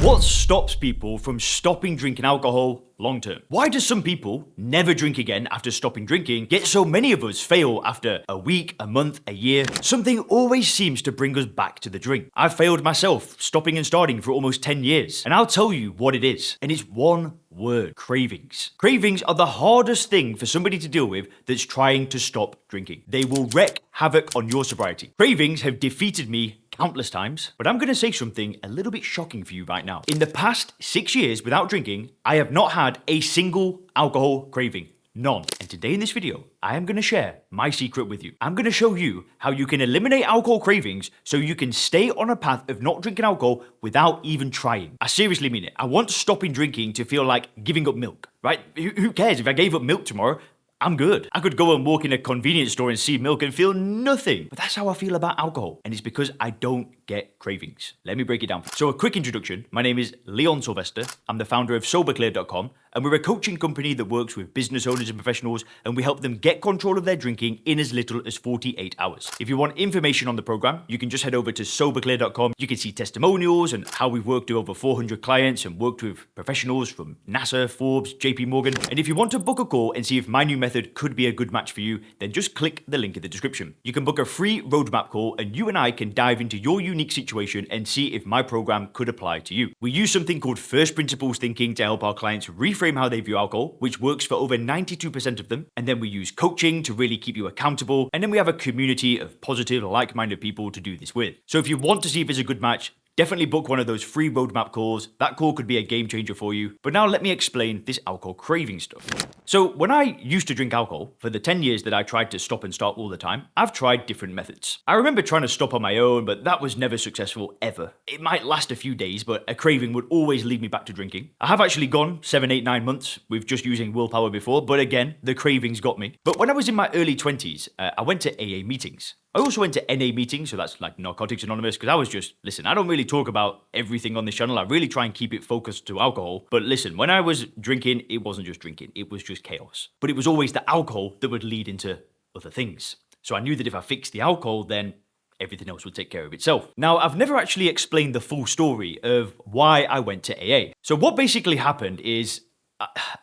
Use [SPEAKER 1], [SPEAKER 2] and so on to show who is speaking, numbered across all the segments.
[SPEAKER 1] What stops people from stopping drinking alcohol long term? Why do some people never drink again after stopping drinking, yet so many of us fail after a week, a month, a year? Something always seems to bring us back to the drink. I've failed myself, stopping and starting for almost 10 years. And I'll tell you what it is. And it's one word: cravings. Cravings are the hardest thing for somebody to deal with that's trying to stop drinking. They will wreak havoc on your sobriety. Cravings have defeated me countless times, but I'm going to say something a little bit shocking for you right now. In the past 6 years without drinking, I have not had a single alcohol craving. None. And today in this video, I am going to share my secret with you. I'm going to show you how you can eliminate alcohol cravings so you can stay on a path of not drinking alcohol without even trying. I seriously mean it. I want stopping drinking to feel like giving up milk, right? Who cares? If I gave up milk tomorrow, I'm good. I could go and walk in a convenience store and see milk and feel nothing. But that's how I feel about alcohol. And it's because I don't get cravings. Let me break it down. So a quick introduction. My name is Leon Sylvester. I'm the founder of SoberClear.com. And we're a coaching company that works with business owners and professionals, and we help them get control of their drinking in as little as 48 hours. If you want information on the program, you can just head over to SoberClear.com. You can see testimonials and how we've worked with over 400 clients and worked with professionals from NASA, Forbes, JP Morgan. And if you want to book a call and see if my new method could be a good match for you, then just click the link in the description. You can book a free roadmap call, and you and I can dive into your unique situation and see if my program could apply to you. We use something called first principles thinking to help our clients reframe how they view alcohol, which works for over 92% of them. And then we use coaching to really keep you accountable. And then we have a community of positive, like-minded people to do this with. So if you want to see if it's a good match, definitely book one of those free roadmap calls. That call could be a game changer for you. But now let me explain this alcohol craving stuff. So when I used to drink alcohol, for the 10 years that I tried to stop and start all the time, I've tried different methods. I remember trying to stop on my own, but that was never successful ever. It might last a few days, but a craving would always lead me back to drinking. I have actually gone 7, 8, 9 months with just using willpower before, but again, the cravings got me. But when I was in my early 20s, I went to AA meetings. I also went to NA meetings, so that's like Narcotics Anonymous, because I was just, listen, I don't really talk about everything on this channel. I really try and keep it focused to alcohol. But listen, when I was drinking, it wasn't just drinking, it was just chaos. But it was always the alcohol that would lead into other things. So I knew that if I fixed the alcohol, then everything else would take care of itself. Now, I've never actually explained the full story of why I went to AA. So what basically happened is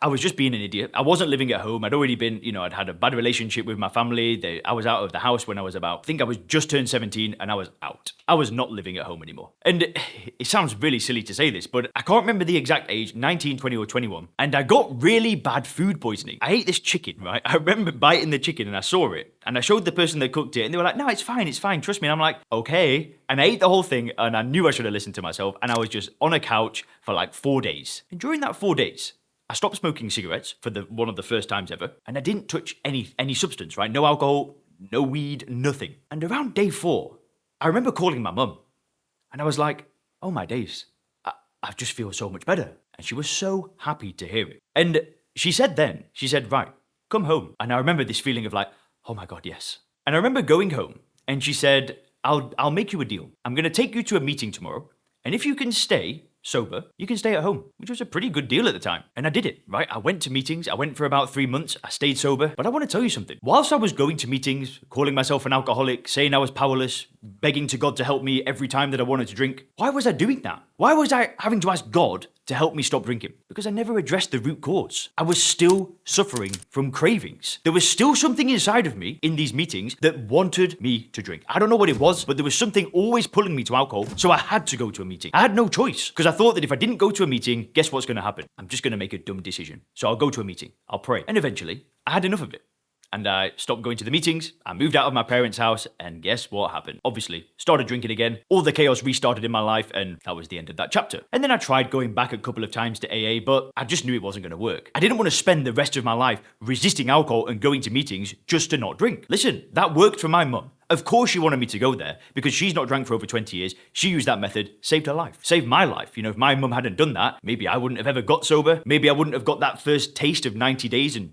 [SPEAKER 1] I was just being an idiot. I wasn't living at home. I'd already been, I'd had a bad relationship with my family. I was out of the house when I was I think I was just turned 17 and I was out. I was not living at home anymore. And it sounds really silly to say this, but I can't remember the exact age, 19, 20 or 21. And I got really bad food poisoning. I ate this chicken, right? I remember biting the chicken and I saw it. And I showed the person that cooked it and they were like, no, it's fine, trust me. And I'm like, okay. And I ate the whole thing and I knew I should have listened to myself. And I was just on a couch for like 4 days. And during that 4 days, I stopped smoking cigarettes for one of the first times ever, and I didn't touch any substance, right? No alcohol, no weed, nothing. And around day 4, I remember calling my mum, and I was like, oh my days, I just feel so much better. And she was so happy to hear it. And she said, right, come home. And I remember this feeling of like, oh my God, yes. And I remember going home, and she said, I'll make you a deal. I'm gonna take you to a meeting tomorrow, and if you can stay sober, you can stay at home, which was a pretty good deal at the time. And I did it, right? I went to meetings. I went for about 3 months. I stayed sober. But I want to tell you something. Whilst I was going to meetings, calling myself an alcoholic, saying I was powerless, begging to God to help me every time that I wanted to drink, why was I doing that? Why was I having to ask God to help me stop drinking? Because I never addressed the root cause. I was still suffering from cravings. There was still something inside of me in these meetings that wanted me to drink. I don't know what it was, but there was something always pulling me to alcohol, so I had to go to a meeting. I had no choice, because I thought that if I didn't go to a meeting, guess what's going to happen? I'm just going to make a dumb decision. So I'll go to a meeting. I'll pray. And eventually, I had enough of it. And I stopped going to the meetings, I moved out of my parents' house, and guess what happened? Obviously, started drinking again, all the chaos restarted in my life, and that was the end of that chapter. And then I tried going back a couple of times to AA, but I just knew it wasn't going to work. I didn't want to spend the rest of my life resisting alcohol and going to meetings just to not drink. Listen, that worked for my mum. Of course she wanted me to go there because she's not drank for over 20 years. She used that method, saved her life, saved my life. If my mum hadn't done that, maybe I wouldn't have ever got sober. Maybe I wouldn't have got that first taste of 90 days and,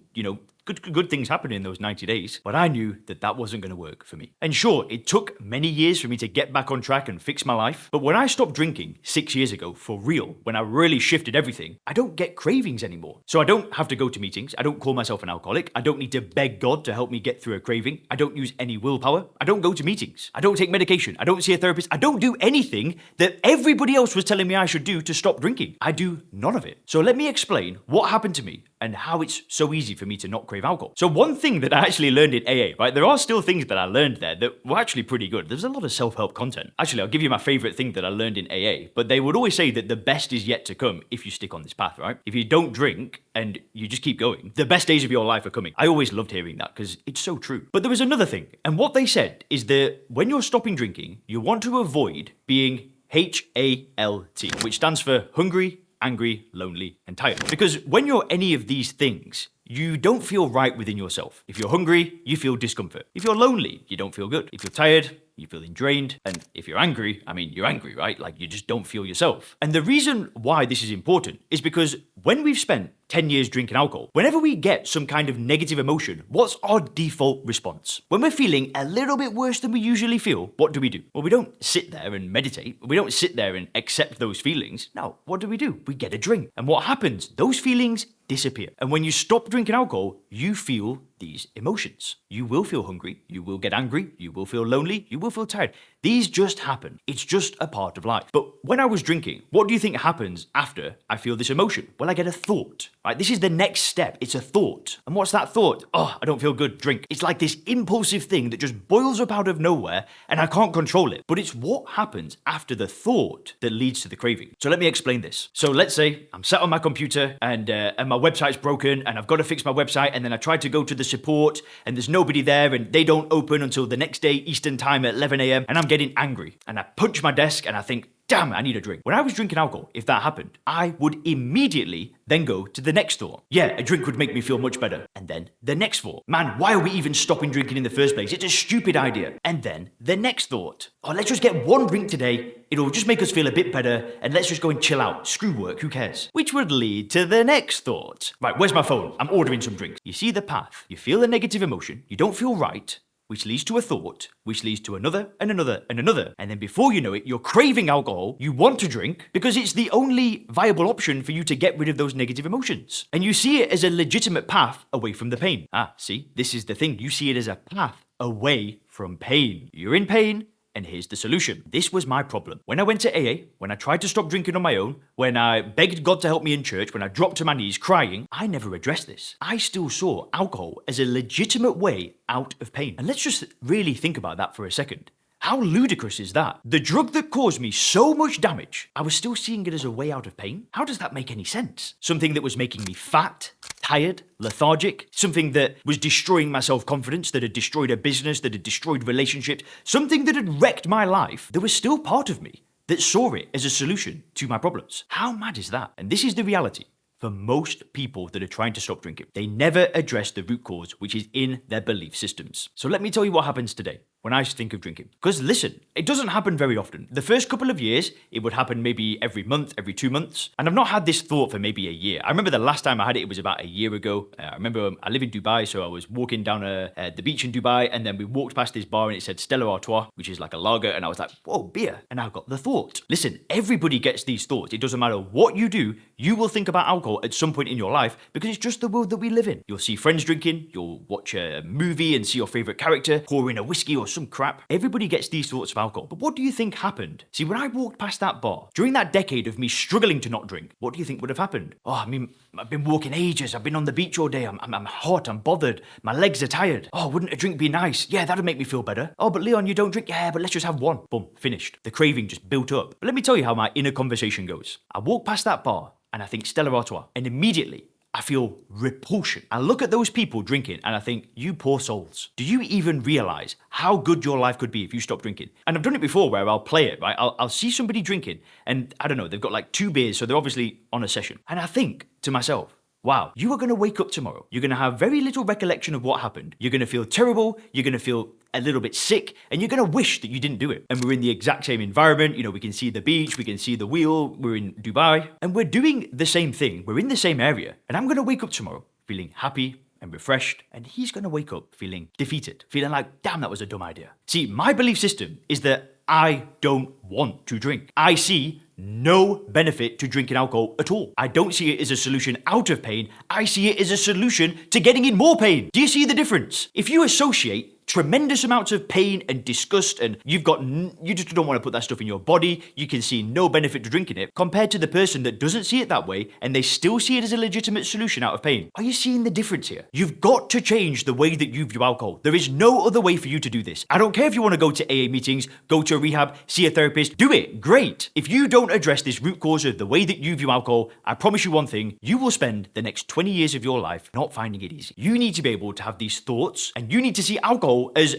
[SPEAKER 1] Good things happened in those 90 days, but I knew that that wasn't going to work for me. And sure, it took many years for me to get back on track and fix my life, but when I stopped drinking 6 years ago, for real, when I really shifted everything, I don't get cravings anymore. So I don't have to go to meetings, I don't call myself an alcoholic, I don't need to beg God to help me get through a craving, I don't use any willpower, I don't go to meetings, I don't take medication, I don't see a therapist, I don't do anything that everybody else was telling me I should do to stop drinking. I do none of it. So let me explain what happened to me and how it's so easy for me to not crave alcohol. So one thing that I actually learned in AA, right? There are still things that I learned there that were actually pretty good. There's a lot of self-help content. Actually, I'll give you my favorite thing that I learned in AA, but they would always say that the best is yet to come if you stick on this path, right? If you don't drink and you just keep going, the best days of your life are coming. I always loved hearing that because it's so true. But there was another thing, and what they said is that when you're stopping drinking, you want to avoid being HALT, which stands for hungry, angry, lonely, and tired. Because when you're any of these things, you don't feel right within yourself. If you're hungry, you feel discomfort. If you're lonely, you don't feel good. If you're tired, you're feeling drained. And if you're angry, you're angry, right? Like you just don't feel yourself. And the reason why this is important is because when we've spent 10 years drinking alcohol, whenever we get some kind of negative emotion, what's our default response? When we're feeling a little bit worse than we usually feel, what do? Well, we don't sit there and meditate. We don't sit there and accept those feelings. No, what do? We get a drink. And what happens? Those feelings disappear. And when you stop drinking alcohol, you feel these emotions. You will feel hungry, you will get angry, you will feel lonely, you will feel tired. These just happen. It's just a part of life. But when I was drinking, what do you think happens after I feel this emotion? Well, I get a thought, right? This is the next step. It's a thought. And what's that thought? Oh, I don't feel good, drink. It's like this impulsive thing that just boils up out of nowhere and I can't control it. But it's what happens after the thought that leads to the craving. So let me explain this. So let's say I'm sat on my computer and my website's broken and I've got to fix my website, and then I try to go to the support and there's nobody there and they don't open until the next day Eastern time at 11 a.m. and I'm getting angry and I punch my desk and I think, damn, I need a drink. When I was drinking alcohol, if that happened, I would immediately then go to the next thought. Yeah, a drink would make me feel much better. And then the next thought. Man, why are we even stopping drinking in the first place? It's a stupid idea. And then the next thought. Oh, let's just get one drink today. It'll just make us feel a bit better. And let's just go and chill out. Screw work, who cares? Which would lead to the next thought. Right, where's my phone? I'm ordering some drinks. You see the path. You feel a negative emotion. You don't feel right, which leads to a thought, which leads to another and another and another. And then before you know it, you're craving alcohol, you want to drink, because it's the only viable option for you to get rid of those negative emotions. And you see it as a legitimate path away from the pain. See, this is the thing. You see it as a path away from pain. You're in pain, and here's the solution. This was my problem. When I went to AA, when I tried to stop drinking on my own, when I begged God to help me in church, when I dropped to my knees crying, I never addressed this. I still saw alcohol as a legitimate way out of pain. And let's just really think about that for a second. How ludicrous is that? The drug that caused me so much damage, I was still seeing it as a way out of pain? How does that make any sense? Something that was making me fat, tired, lethargic, something that was destroying my self-confidence, that had destroyed a business, that had destroyed relationships, something that had wrecked my life, there was still part of me that saw it as a solution to my problems. How mad is that? And this is the reality for most people that are trying to stop drinking. They never address the root cause, which is in their belief systems. So let me tell you what happens today when I think of drinking. Because listen, it doesn't happen very often. The first couple of years, it would happen maybe every month, every 2 months. And I've not had this thought for maybe a year. I remember the last time I had it, it was about a year ago. I remember I live in Dubai, so I was walking down the beach in Dubai, and then we walked past this bar and it said Stella Artois, which is like a lager. And I was like, whoa, beer. And I got the thought. Listen, everybody gets these thoughts. It doesn't matter what you do, you will think about alcohol at some point in your life because it's just the world that we live in. You'll see friends drinking, you'll watch a movie and see your favorite character pouring a whiskey or some crap. Everybody gets these thoughts of alcohol. But what do you think happened? See, when I walked past that bar, during that decade of me struggling to not drink, what do you think would have happened? Oh, I've been walking ages. I've been on the beach all day. I'm hot. I'm bothered. My legs are tired. Oh, wouldn't a drink be nice? Yeah, that'd make me feel better. Oh, but Leon, you don't drink? Yeah, but let's just have one. Boom, finished. The craving just built up. But let me tell you how my inner conversation goes. I walk past that bar and I think Stella Artois, and immediately I feel repulsion. I look at those people drinking and I think, you poor souls. Do you even realize how good your life could be if you stop drinking? And I've done it before where I'll play it, right? I'll see somebody drinking and I don't know, they've got like 2 beers, so they're obviously on a session. And I think to myself, wow, you are going to wake up tomorrow. You're going to have very little recollection of what happened. You're going to feel terrible. You're going to feel a little bit sick, and you're going to wish that you didn't do it. And we're in the exact same environment. You know, we can see the beach, we can see the wheel, we're in Dubai, and we're doing the same thing. We're in the same area, and I'm going to wake up tomorrow feeling happy and refreshed, and he's going to wake up feeling defeated, feeling like, damn, that was a dumb idea. See, my belief system is that I don't want to drink. I see no benefit to drinking alcohol at all. I don't see it as a solution out of pain. I see it as a solution to getting in more pain. Do you see the difference? If you associate tremendous amounts of pain and disgust, and you just don't want to put that stuff in your body, you can see no benefit to drinking it, compared to the person that doesn't see it that way and they still see it as a legitimate solution out of pain. Are you seeing the difference here? You've got to change the way that you view alcohol. There is no other way for you to do this. I don't care if you want to go to AA meetings, go to a rehab, see a therapist, do it, great. If you don't address this root cause of the way that you view alcohol, I promise you one thing, you will spend the next 20 years of your life not finding it easy. You need to be able to have these thoughts, and you need to see alcohol as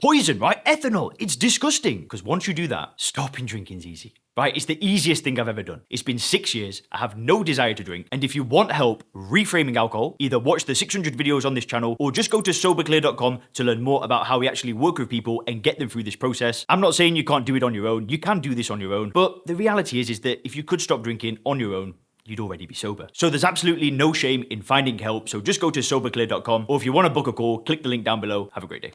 [SPEAKER 1] poison, right? Ethanol. It's disgusting. Because once you do that, stopping drinking's easy. Right? It's the easiest thing I've ever done. It's been 6 years. I have no desire to drink. And if you want help reframing alcohol, either watch the 600 videos on this channel or just go to soberclear.com to learn more about how we actually work with people and get them through this process. I'm not saying you can't do it on your own. You can do this on your own. But the reality is that if you could stop drinking on your own, you'd already be sober. So there's absolutely no shame in finding help. So just go to soberclear.com, or if you want to book a call, click the link down below. Have a great day.